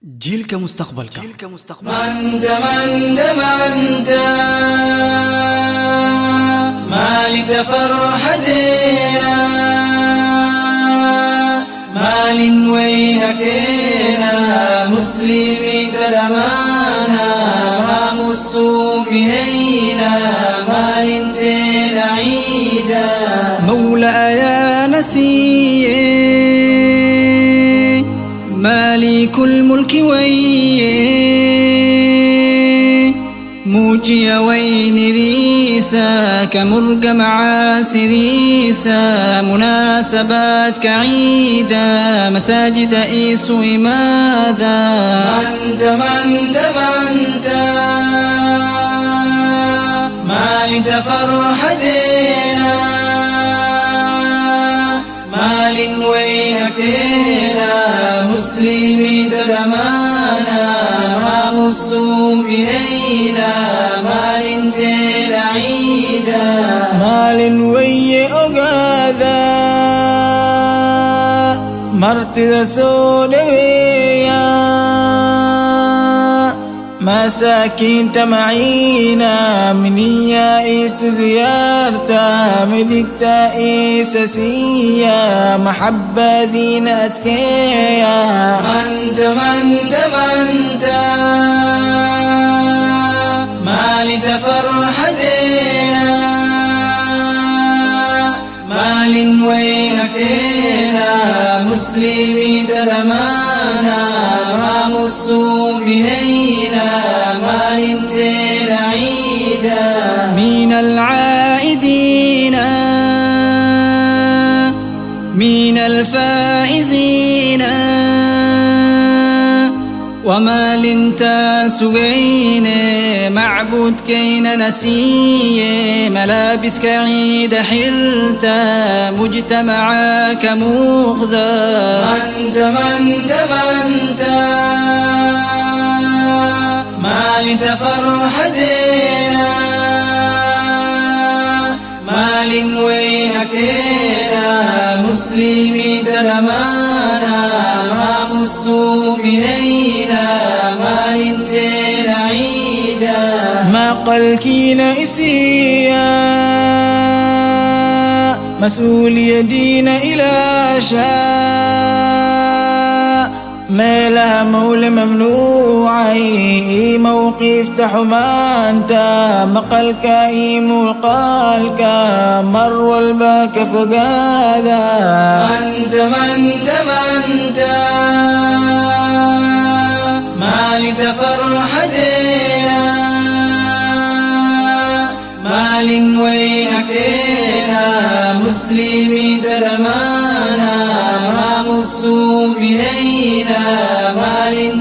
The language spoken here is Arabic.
جيلك مستقبلك من ما لتفرح دينا مال وينكتنا مسلمي تلمانا ما مسوا بهينا مال تيل عيدا مولاي يا نسيه مالك الملك ويه موجي وين ريسا كمرق معاسريسا مناسبات كعيدة مساجد إيسو ماذا من ما لتفرح دينا مال وينكتنا مسلمي دلمانا ما مصوا بهينا مال تيل عيدا مال وي أقاذا مرتد سودويا مساكين تمعينا من يائس زيارتا مدكتا إيساسية محبة دين أتكيا من ما لتفرح دينا مال وينكتنا مسلمي تلمانا ما مسوا بهينا مال تيل عيدا من العائدين من الفائزين ومال تاسوين معبود كين نسيه ملابس كعيد حرتا مجتمعك مغذى من ما لتفرح دينا مال وينكتنا مسلمي دلمانا ما مسوا بهينا مال تيل عيدا ما قلكين إسيا مسؤول يدين إلى شاء ما لها مولى ممنوعي موقف تحمانتا مقلك إيمو القالك مر الباك فقاذا أنت ما لتفرح دينا مال وينكتنا مسلمي دلمانا ما مسوا بهينا مال